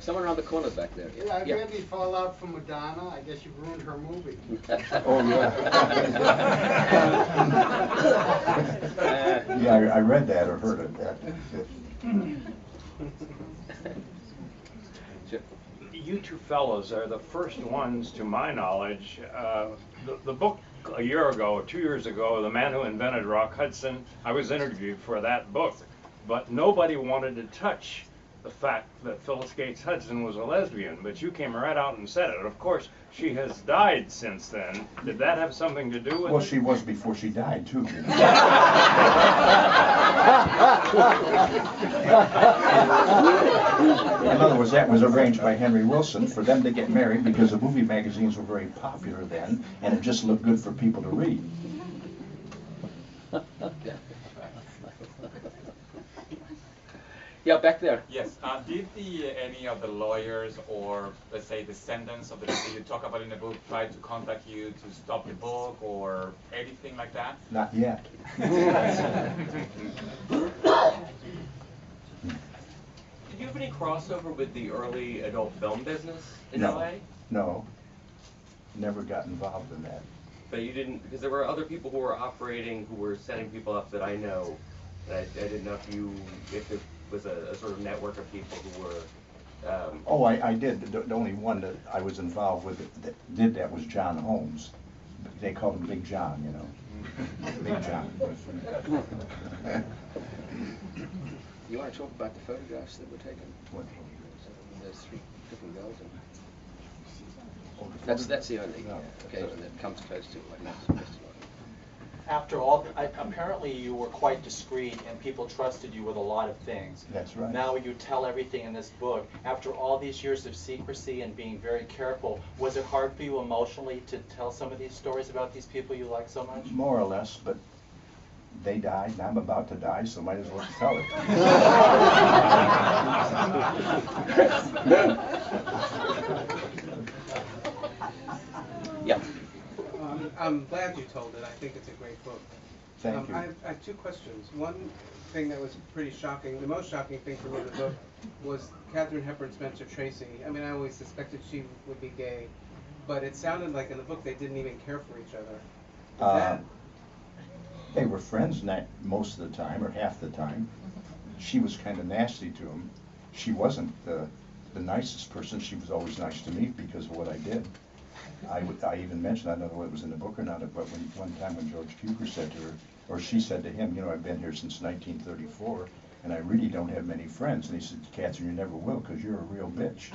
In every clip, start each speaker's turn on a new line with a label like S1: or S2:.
S1: Someone around the corner back there.
S2: Yeah, I read the fallout from Madonna. I guess you ruined her movie.
S3: Oh, yeah. Yeah, I read that or heard of that.
S4: You two fellows are the first ones, to my knowledge. The book a year ago, 2 years ago, The Man Who Invented Rock Hudson, I was interviewed for that book, but nobody wanted to touch the fact that Phyllis Gates Hudson was a lesbian, but you came right out and said it. Of course, she has died since then. Did that have something to do with it?
S3: Well, she was before she died, too. In other words, that was arranged by Henry Wilson for them to get married because the movie magazines were very popular then, and it just looked good for people to read.
S1: Yeah, back there.
S5: Yes. Did any of the lawyers or, let's say, descendants of the people you talk about in the book try to contact you to stop the book or anything like that?
S3: Not yet.
S6: Did you have any crossover with the early adult film business in LA?
S3: No. Never got involved in that.
S6: But you didn't, because there were other people who were operating, who were setting people up that I know. I didn't know if it was a sort of network of people who were.
S3: Oh, I did. The only one that I was involved with that did that was John Holmes. They called him Big John, you know. Big John.
S1: You want to talk about the photographs that were taken?
S3: What?
S1: There's 3 different girls. That's the only occasion that comes close to what is.
S7: After all, apparently you were quite discreet and people trusted you with a lot of things.
S3: That's right.
S7: Now you tell everything in this book. After all these years of secrecy and being very careful, was it hard for you emotionally to tell some of these stories about these people you like so much?
S3: More or less, but they died and I'm about to die, so might as well tell it.
S1: Yeah.
S8: I'm glad you told it. I think it's a great book.
S3: Thank you.
S8: I have 2 questions. One thing that was pretty shocking, the most shocking thing for me in the book, was Katharine Hepburn Spencer Tracy. I mean, I always suspected she would be gay, but it sounded like in the book they didn't even care for each other.
S3: They were friends most of the time, or half the time. She was kind of nasty to him. She wasn't the nicest person. She was always nice to me because of what I did. I even mentioned, I don't know whether it was in the book or not, but one time when George Cukor said to her, or she said to him, you know, I've been here since 1934, and I really don't have many friends. And he said, Katharine, you never will, because you're a real bitch.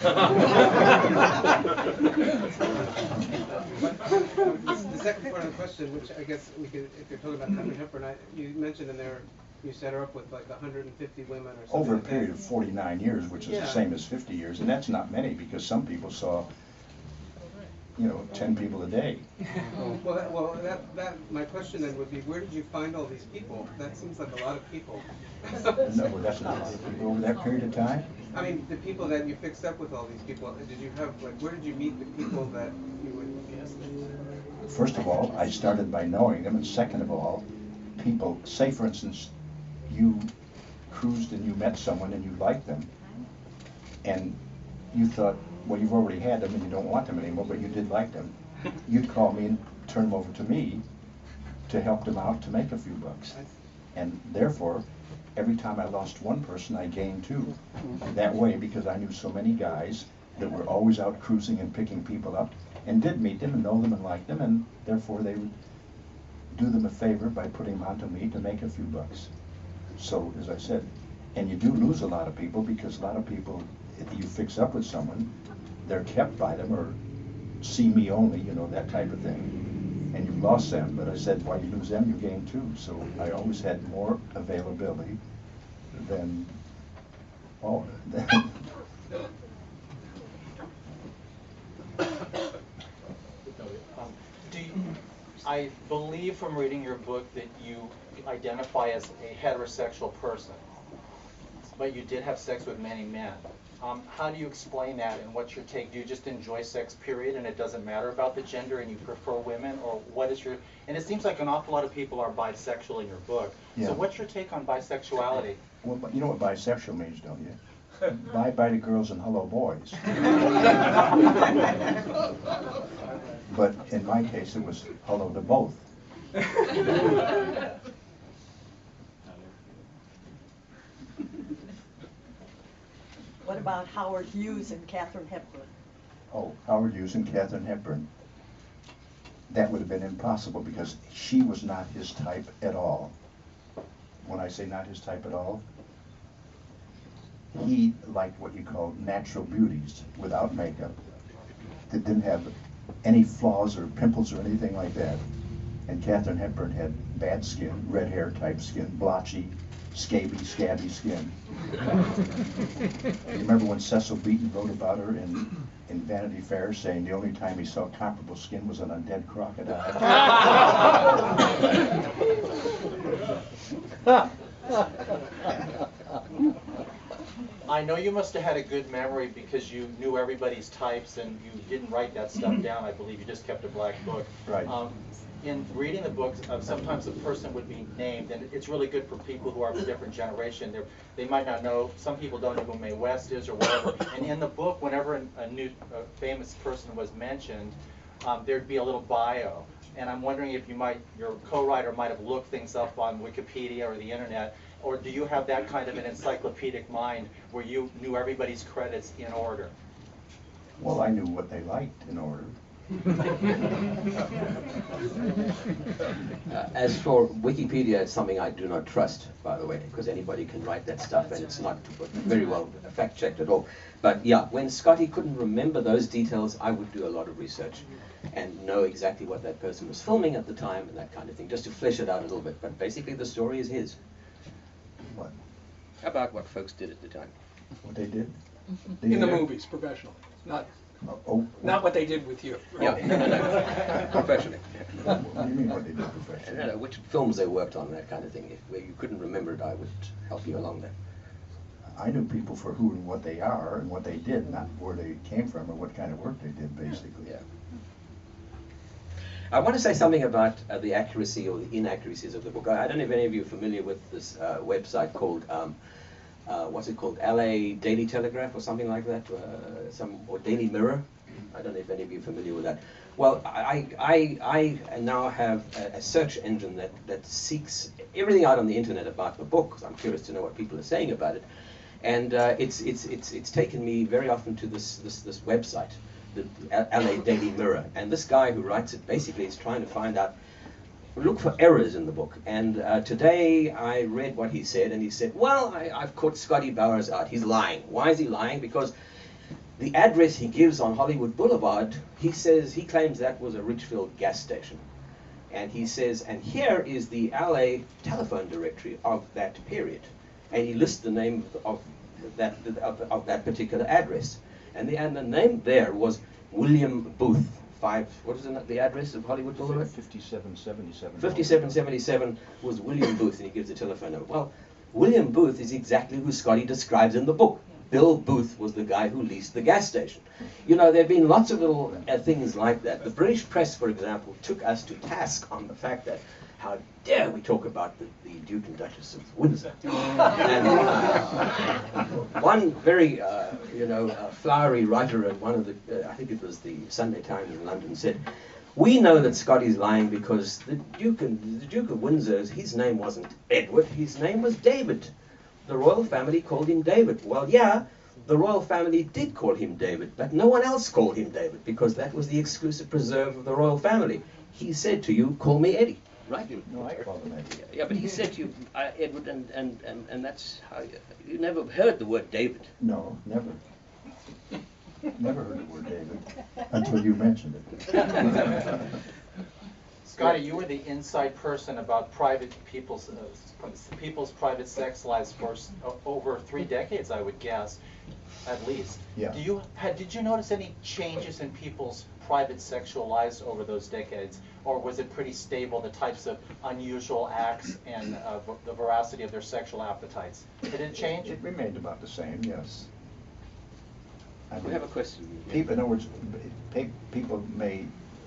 S8: The second part of the question, which I guess we could, if you're talking about Katharine Hepburn, you mentioned in there, you set her up with like 150 women or something.
S3: Over a period of 49 years, which is the same as 50 years, and that's not many, because some people saw, you know, 10 people a day.
S8: Well, my question then would be, where did you find all these people? That seems like a lot of people.
S3: No, that's not a lot of people over that period of time.
S8: I mean, the people that you fixed up with all these people, did you have, like, where did you meet the people that you would guess?
S3: First of all, I started by knowing them, and second of all, people, say for instance, you cruised and you met someone and you liked them, and you thought, well, you've already had them and you don't want them anymore, but you did like them. You'd call me and turn them over to me to help them out to make a few bucks. And therefore, every time I lost one person, I gained 2. That way, because I knew so many guys that were always out cruising and picking people up, and did meet them and know them and like them, and therefore they would do them a favor by putting them onto me to make a few bucks. So, as I said, and you do lose a lot of people, because a lot of people, if you fix up with someone, they're kept by them, or see me only, you know, that type of thing. And you've lost them, but I said, why you lose them, you gain 2. So I always had more availability than all.
S7: I believe from reading your book that you identify as a heterosexual person, but you did have sex with many men. How do you explain that, and what's your take? Do you just enjoy sex, period, and it doesn't matter about the gender, and you prefer women, or what is your... And it seems like an awful lot of people are bisexual in your book. Yeah. So what's your take on bisexuality?
S3: Well, you know what bisexual means, don't you? Bye Bye to Girls and Hello Boys. But in my case, it was hello to both.
S9: What about Howard Hughes and Katharine Hepburn?
S3: Oh, Howard Hughes and Katharine Hepburn. That would have been impossible because she was not his type at all. When I say not his type at all, he liked what you call natural beauties without makeup that didn't have any flaws or pimples or anything like that. And Katharine Hepburn had bad skin, red hair type skin, blotchy, scabby skin. Remember when Cecil Beaton wrote about her in Vanity Fair, saying the only time he saw comparable skin was on a dead crocodile?
S7: I know you must have had a good memory because you knew everybody's types and you didn't write that stuff down. I believe you just kept a black book.
S3: Right.
S7: In reading the books, sometimes a person would be named, and it's really good for people who are of a different generation. They might not know, some people don't know who Mae West is or whatever. And in the book, whenever a new famous person was mentioned, there'd be a little bio. And I'm wondering if your co-writer might have looked things up on Wikipedia or the internet, or do you have that kind of an encyclopedic mind where you knew everybody's credits in order?
S3: Well, I knew what they liked in order.
S10: As for Wikipedia, it's something I do not trust, by the way, because anybody can write that stuff and it's not very well fact-checked at all. But yeah, when Scotty couldn't remember those details, I would do a lot of research and know exactly what that person was filming at the time and that kind of thing, just to flesh it out a little bit. But basically the story is his.
S3: What?
S1: How about what folks did at the time?
S3: What they did?
S11: In the movies, professionally, not what they did with you.
S1: Yeah, no. Professionally.
S3: What do you mean what they did professionally?
S10: No, which films they worked on, that kind of thing. Where you couldn't remember it, I would help you along there.
S3: I knew people for who and what they are and what they did, not where they came from or what kind of work they did, basically.
S10: Yeah. I want to say something about the accuracy or the inaccuracies of the book. I don't know if any of you are familiar with this website called, what's it called, LA Daily Telegraph or something like that, or Daily Mirror. I don't know if any of you are familiar with that. Well, I now have a search engine that seeks everything out on the internet about the book, because I'm curious to know what people are saying about it. And it's taken me very often to this website, the LA Daily Mirror, and this guy who writes it basically is trying to find out, look for errors in the book. And today I read what he said, and he said, well, I've caught Scotty Bowers out. He's lying. Why is he lying? Because the address he gives on Hollywood Boulevard, he claims that was a Richfield gas station. And he says, and here is the LA telephone directory of that period. And he lists the name of that particular address. And the name there was William Booth. What is the address of Hollywood Boulevard?
S3: 5777.
S10: 5777 was William Booth, and he gives the telephone number. Well, William Booth is exactly who Scotty describes in the book. Bill Booth was the guy who leased the gas station. You know, there have been lots of little things like that. The British press, for example, took us to task on the fact that how dare we talk about the Duke and Duchess of Windsor. And one very, flowery writer at one of the, I think it was the Sunday Times in London, said, we know that Scotty's lying because the Duke of Windsor, his name wasn't Edward, his name was David. The royal family called him David. Well, yeah, the royal family did call him David, but no one else called him David because that was the exclusive preserve of the royal family. He said to you, call me Eddie. Right?
S3: No, I call him Eddie.
S1: Yeah, but he said to you, Edward, and that's how you never heard the word David.
S3: No, never. Never heard the word David until you mentioned it.
S7: Scotty, you were the inside person about people's private sex lives for over 3 decades, I would guess, at least.
S3: Yeah.
S7: Did you notice any changes in people's private sexual lives over those decades, or was it pretty stable, the types of unusual acts and the veracity of their sexual appetites? Did it change?
S3: It remained about the same, yes.
S1: We have a question.
S3: People, in other words, people may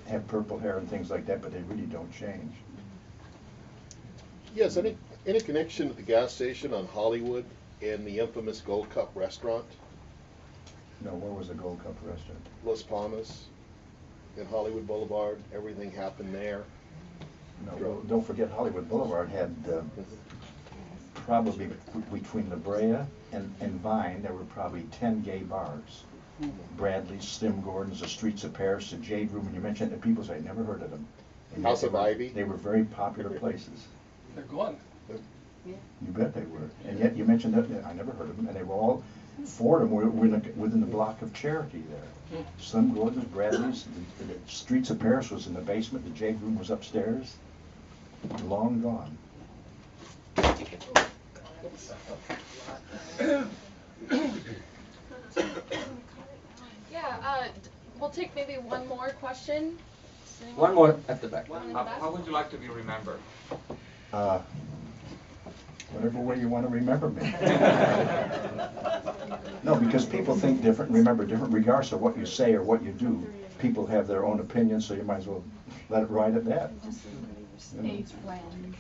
S3: have purple hair and things like that, but they really don't change.
S12: Yes, any connection to the gas station on Hollywood in the infamous Gold Cup restaurant,
S3: No, where was the Gold Cup restaurant?
S12: Las Palmas, in Hollywood Boulevard? Everything happened there.
S3: No, well, don't forget Hollywood Boulevard had probably between La Brea and Vine, there were probably 10 gay bars. Bradley's, Slim Gordon's, the Streets of Paris, the Jade Room, and you mentioned it, people say, never heard of them. And yet
S12: House
S3: they
S12: of
S3: were-
S12: Ivy?
S3: They were very popular places.
S11: They're gone.
S3: You bet they were. And yet you mentioned that, I never heard of them, and they were all, 4 of them were within the block of Charity there. Slim Gordon's, Bradley's, the Streets of Paris was in the basement, the Jade Room was upstairs. Long gone.
S13: Yeah, we'll take maybe one more question. Does anyone-
S10: One more at the back.
S13: One in the back?
S5: How would you like to be remembered?
S3: Whatever way you want to remember me. No, because people think different, remember different, regardless of what you say or what you do. People have their own opinions, so you might as well let it ride at that. You know?
S13: A friend.